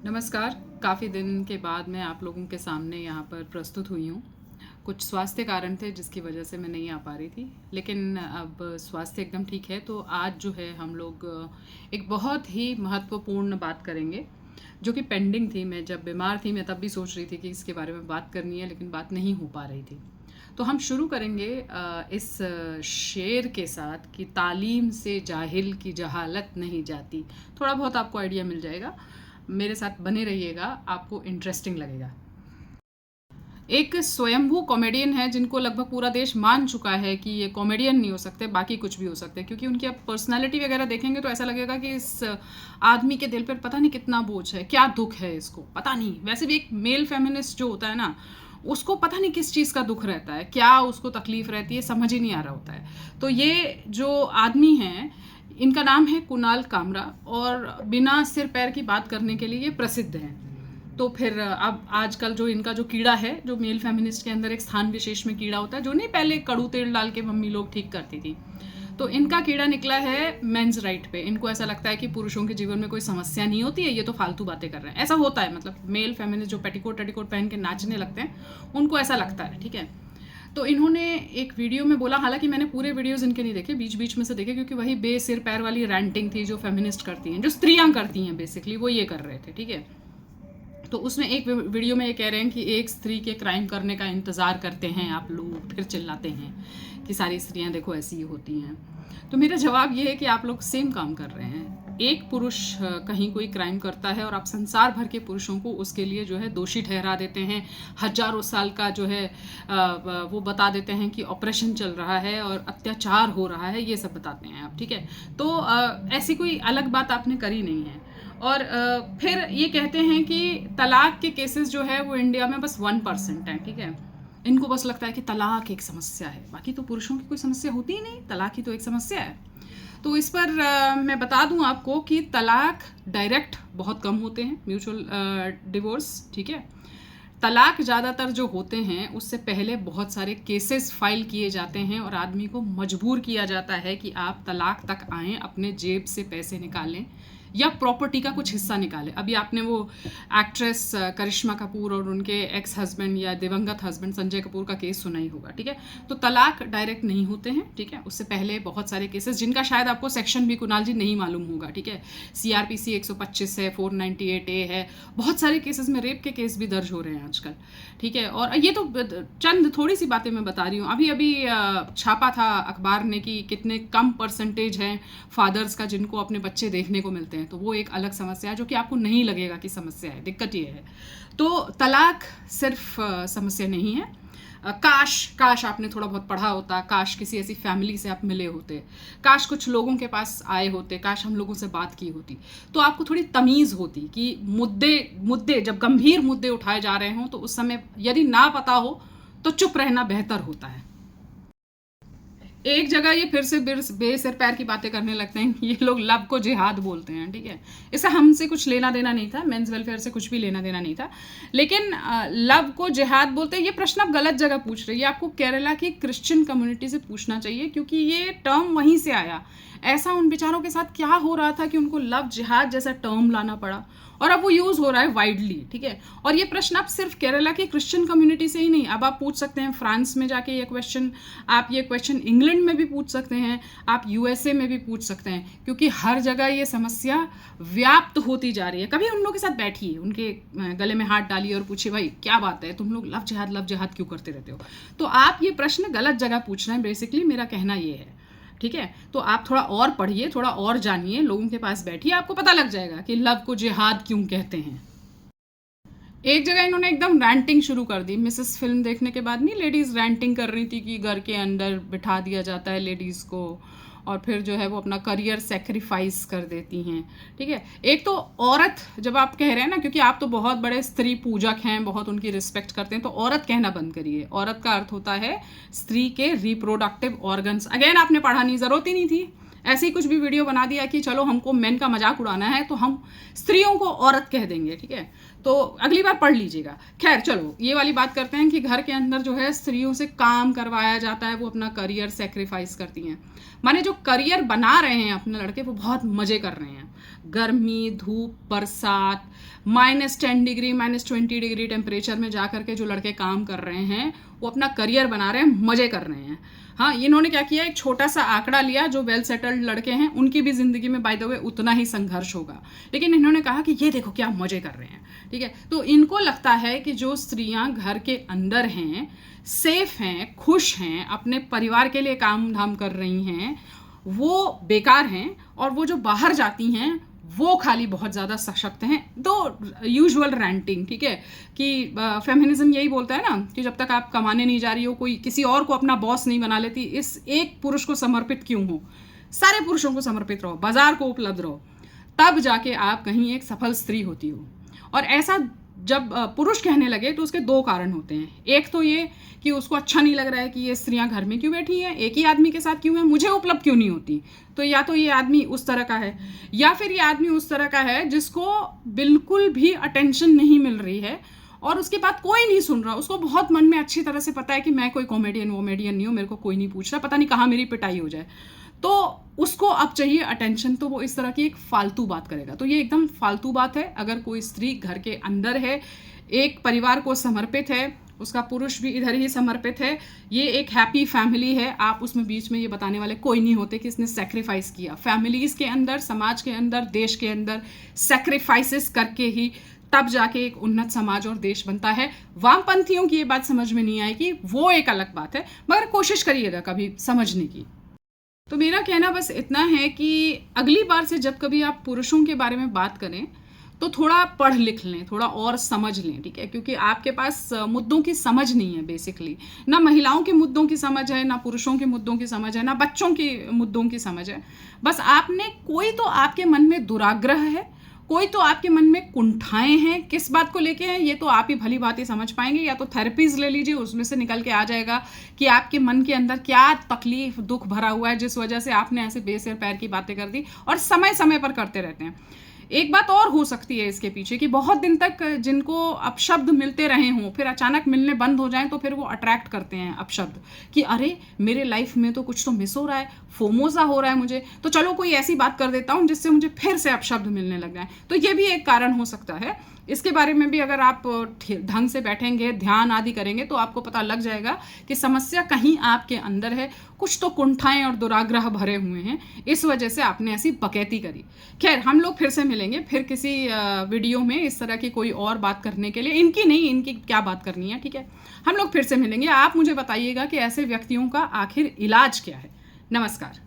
नमस्कार। काफ़ी दिन के बाद मैं आप लोगों के सामने यहाँ पर प्रस्तुत हुई हूँ। कुछ स्वास्थ्य कारण थे जिसकी वजह से मैं नहीं आ पा रही थी, लेकिन अब स्वास्थ्य एकदम ठीक है। तो आज जो है हम लोग एक बहुत ही महत्वपूर्ण बात करेंगे, जो कि पेंडिंग थी। मैं जब बीमार थी मैं तब भी सोच रही थी कि इसके बारे में बात करनी है, लेकिन बात नहीं हो पा रही थी। तो हम शुरू करेंगे इस शेर के साथ कि तालीम से जाहिल की जहालत नहीं जाती। थोड़ा बहुत आपको आइडिया मिल जाएगा, मेरे साथ बने रहिएगा, आपको इंटरेस्टिंग लगेगा। एक स्वयंभू कॉमेडियन है जिनको लगभग पूरा देश मान चुका है कि ये कॉमेडियन नहीं हो सकते, बाकी कुछ भी हो सकते हैं, क्योंकि उनकी आप पर्सनालिटी वगैरह देखेंगे तो ऐसा लगेगा कि इस आदमी के दिल पर पता नहीं कितना बोझ है, क्या दुख है इसको, पता नहीं। वैसे भी एक मेल फेमिनिस्ट जो होता है ना, उसको पता नहीं किस चीज़ का दुख रहता है, क्या उसको तकलीफ रहती है, समझ ही नहीं आ रहा होता है। तो ये जो आदमी हैं, इनका नाम है कुणाल कामरा, और बिना सिर पैर की बात करने के लिए ये प्रसिद्ध हैं। तो फिर अब आजकल जो इनका जो कीड़ा है, जो मेल फेमिनिस्ट के अंदर एक स्थान विशेष में कीड़ा होता है, जो नहीं पहले कड़ू तेल डाल के मम्मी लोग ठीक करती थी, तो इनका कीड़ा निकला है मेंस राइट पे। इनको ऐसा लगता है कि पुरुषों के जीवन में कोई समस्या नहीं होती है, ये तो फालतू बातें कर रहे हैं। ऐसा होता है, मतलब मेल फेमिनिस्ट जो पेटीकोट टेटीकोट पहन के नाचने लगते हैं, उनको ऐसा लगता है, ठीक है। तो इन्होंने एक वीडियो में बोला, हालांकि मैंने पूरे वीडियोस इनके नहीं देखे, बीच बीच में से देखे, क्योंकि वही बे सिर पैर वाली रैंटिंग थी जो फेमिनिस्ट करती हैं, जो स्त्रियां करती हैं, बेसिकली वो ये कर रहे थे, ठीक है। तो उसमें एक वीडियो में ये कह रहे हैं कि एक स्त्री के क्राइम करने का इंतज़ार करते हैं आप लोग, फिर चिल्लाते हैं कि सारी स्त्रियां देखो ऐसी ही होती हैं। तो मेरा जवाब ये है कि आप लोग सेम काम कर रहे हैं। एक पुरुष कहीं कोई क्राइम करता है और आप संसार भर के पुरुषों को उसके लिए जो है दोषी ठहरा देते हैं, हजारों साल का जो है वो बता देते हैं कि ऑपरेशन चल रहा है और अत्याचार हो रहा है, ये सब बताते हैं आप, ठीक है। तो ऐसी कोई अलग बात आपने करी नहीं है। और फिर ये कहते हैं कि तलाक के केसेस जो है वो इंडिया में बस 1% है, ठीक है। इनको बस लगता है कि तलाक एक समस्या है, बाकी तो पुरुषों की कोई समस्या होती ही नहीं, तलाक ही तो एक समस्या है। तो इस पर मैं बता दूं आपको कि तलाक डायरेक्ट बहुत कम होते हैं, म्यूचुअल डिवोर्स, ठीक है। तलाक ज़्यादातर जो होते हैं उससे पहले बहुत सारे केसेस फाइल किए जाते हैं और आदमी को मजबूर किया जाता है कि आप तलाक तक आएँ, अपने जेब से पैसे निकालें या प्रॉपर्टी का कुछ हिस्सा निकाले। अभी आपने वो एक्ट्रेस करिश्मा कपूर और उनके एक्स हस्बैंड या दिवंगत हस्बैंड संजय कपूर का केस सुना ही होगा, ठीक है। तो तलाक डायरेक्ट नहीं होते हैं, ठीक है। उससे पहले बहुत सारे केसेस, जिनका शायद आपको सेक्शन भी कुणाल जी नहीं मालूम होगा, ठीक है। CRPC 125 है, 498A है, बहुत सारे केसेस में रेप के केस भी दर्ज हो रहे हैं आजकल, ठीक है। और ये तो चंद थोड़ी सी बातें मैं बता रही हूँ। अभी अभी छापा था अखबार ने कि कितने कम परसेंटेज हैं फादर्स का जिनको अपने बच्चे देखने को मिलते हैं, तो वो एक अलग समस्या है जो कि आपको नहीं लगेगा कि समस्या है। दिक्कत ये है। तो तलाक सिर्फ समस्या नहीं है। काश आपने थोड़ा बहुत पढ़ा होता, काश किसी ऐसी फैमिली से आप मिले होते, काश कुछ लोगों के पास आए होते, काश हम लोगों से बात की होती, तो आपको थोड़ी तमीज़ होती कि मुद्दे जब गंभीर मुद्दे उठाए जा रहे हों तो उस समय यदि ना पता हो तो चुप रहना बेहतर होता है। एक जगह ये फिर से बेसिर पैर की बातें करने लगते हैं। ये लोग लव को जिहाद बोलते हैं, ठीक है। इससे हमसे कुछ लेना देना नहीं था, मेंस वेलफेयर से कुछ भी लेना देना नहीं था, लेकिन लव को जिहाद बोलते हैं। ये प्रश्न आप गलत जगह पूछ रहे हैं। ये आपको केरला की क्रिश्चियन कम्युनिटी से पूछना चाहिए, क्योंकि ये टर्म वहीं से आया। ऐसा उन बेचारों के साथ क्या हो रहा था कि उनको लव जिहाद जैसा टर्म लाना पड़ा, और अब वो यूज़ हो रहा है वाइडली, ठीक है। और ये प्रश्न आप सिर्फ केरला की क्रिश्चियन कम्युनिटी से ही नहीं, अब आप पूछ सकते हैं फ्रांस में जाके ये क्वेश्चन, आप ये क्वेश्चन इंग्लैंड में भी पूछ सकते हैं, आप USA में भी पूछ सकते हैं, क्योंकि हर जगह ये समस्या व्याप्त होती जा रही है। कभी उन लोगों के साथ बैठिए, उनके गले में हाथ डालिए और पूछिए, भाई क्या बात है, तुम लोग लव जिहाद क्यों करते रहते हो। तो आप ये प्रश्न गलत जगह पूछ रहे हैं, बेसिकली मेरा कहना ये है, ठीक है। तो आप थोड़ा और पढ़िए, थोड़ा और जानिए, लोगों के पास बैठिए, आपको पता लग जाएगा कि लव को जिहाद क्यों कहते हैं। एक जगह इन्होंने एकदम रैंटिंग शुरू कर दी, मिसेस फिल्म देखने के बाद नहीं लेडीज़ रैंटिंग कर रही थी कि घर के अंदर बिठा दिया जाता है लेडीज़ को, और फिर जो है वो अपना करियर सेक्रीफाइस कर देती हैं, ठीक है। एक तो औरत जब आप कह रहे हैं ना, क्योंकि आप तो बहुत बड़े स्त्री पूजक हैं, बहुत उनकी रिस्पेक्ट करते हैं, तो औरत कहना बंद करिए। औरत का अर्थ होता है स्त्री के रिप्रोडक्टिव ऑर्गन्स। अगेन आपने पढ़ा नहीं, ज़रूरत ही नहीं थी, ऐसे ही कुछ भी वीडियो बना दिया कि चलो हमको मेन का मजाक उड़ाना है तो हम स्त्रियों को औरत कह देंगे, ठीक है। तो अगली बार पढ़ लीजिएगा। खैर चलो ये वाली बात करते हैं कि घर के अंदर जो है स्त्रियों से काम करवाया जाता है, वो अपना करियर सेक्रीफाइस करती हैं। माने जो करियर बना रहे हैं अपने लड़के, वो बहुत मज़े कर रहे हैं। गर्मी, धूप, बरसात, -10 डिग्री, -20 डिग्री टेम्परेचर में जा करके जो लड़के काम कर रहे हैं वो अपना करियर बना रहे हैं, मज़े कर रहे हैं। हाँ, इन्होंने क्या किया, एक छोटा सा आंकड़ा लिया, जो वेल सेटल्ड लड़के हैं उनकी भी ज़िंदगी में बाय द वे उतना ही संघर्ष होगा, लेकिन इन्होंने कहा कि ये देखो क्या मज़े कर रहे हैं, ठीक है। तो इनको लगता है कि जो स्त्रियां घर के अंदर हैं, सेफ हैं, खुश हैं, अपने परिवार के लिए काम धाम कर रही हैं, वो बेकार हैं, और वो जो बाहर जाती हैं वो खाली बहुत ज़्यादा सशक्त हैं। तो यूजुअल रैंटिंग, ठीक है, कि फेमिनिज्म यही बोलता है ना कि जब तक आप कमाने नहीं जा रही हो, कोई किसी और को अपना बॉस नहीं बना लेती, इस एक पुरुष को समर्पित क्यों हो, सारे पुरुषों को समर्पित रहो, बाजार को उपलब्ध रहो, तब जाके आप कहीं एक सफल स्त्री होती हो। और ऐसा जब पुरुष कहने लगे तो उसके दो कारण होते हैं। एक तो ये कि उसको अच्छा नहीं लग रहा है कि ये स्त्रियां घर में क्यों बैठी हैं, एक ही आदमी के साथ क्यों है, मुझे उपलब्ध क्यों नहीं होती। तो या तो ये आदमी उस तरह का है, या फिर ये आदमी उस तरह का है जिसको बिल्कुल भी अटेंशन नहीं मिल रही है और उसकी बात कोई नहीं सुन रहा। उसको बहुत मन में अच्छी तरह से पता है कि मैं कोई कॉमेडियन वोमेडियन नहीं हूँ, मेरे को कोई नहीं पूछ रहा, पता नहीं कहाँ मेरी पिटाई हो जाए, तो उसको अब चाहिए अटेंशन, तो वो इस तरह की एक फालतू बात करेगा। तो ये एकदम फालतू बात है। अगर कोई स्त्री घर के अंदर है, एक परिवार को समर्पित है, उसका पुरुष भी इधर ही समर्पित है, ये एक हैप्पी फैमिली है, आप उसमें बीच में ये बताने वाले कोई नहीं होते कि इसने सेक्रीफाइस किया। फैमिलीज़ के अंदर, समाज के अंदर, देश के अंदर सेक्रीफाइसेस करके ही तब जाके एक उन्नत समाज और देश बनता है। वामपंथियों की ये बात समझ में नहीं आएगी, वो एक अलग बात है, मगर कोशिश करिएगा कभी समझने की। तो मेरा कहना बस इतना है कि अगली बार से जब कभी आप पुरुषों के बारे में बात करें तो थोड़ा पढ़ लिख लें, थोड़ा और समझ लें, ठीक है, क्योंकि आपके पास मुद्दों की समझ नहीं है। बेसिकली ना महिलाओं के मुद्दों की समझ है, ना पुरुषों के मुद्दों की समझ है, ना बच्चों के मुद्दों की समझ है। बस आपने, कोई तो आपके मन में दुराग्रह है, कोई तो आपके मन में कुंठाएं हैं, किस बात को लेके हैं ये तो आप ही भली बात ही समझ पाएंगे। या तो थेरेपीज ले लीजिए, उसमें से निकल के आ जाएगा कि आपके मन के अंदर क्या तकलीफ, दुख भरा हुआ है, जिस वजह से आपने ऐसे बेसिर पैर की बातें कर दी और समय समय पर करते रहते हैं। एक बात और हो सकती है इसके पीछे कि बहुत दिन तक जिनको अपशब्द मिलते रहे हों, फिर अचानक मिलने बंद हो जाएं, तो फिर वो अट्रैक्ट करते हैं अपशब्द कि अरे मेरे लाइफ में तो कुछ तो मिस हो रहा है, फोमोसा हो रहा है मुझे, तो चलो कोई ऐसी बात कर देता हूँ जिससे मुझे फिर से अपशब्द मिलने लग जाए। तो ये भी एक कारण हो सकता है। इसके बारे में भी अगर आप ढंग से बैठेंगे, ध्यान आदि करेंगे, तो आपको पता लग जाएगा कि समस्या कहीं आपके अंदर है, कुछ तो कुंठाएं और दुराग्रह भरे हुए हैं, इस वजह से आपने ऐसी बकैती करी। खैर, हम लोग फिर से मिलेंगे फिर किसी वीडियो में इस तरह की कोई और बात करने के लिए। इनकी नहीं, इनकी क्या बात करनी है, ठीक है। हम लोग फिर से मिलेंगे। आप मुझे बताइएगा कि ऐसे व्यक्तियों का आखिर इलाज क्या है। नमस्कार।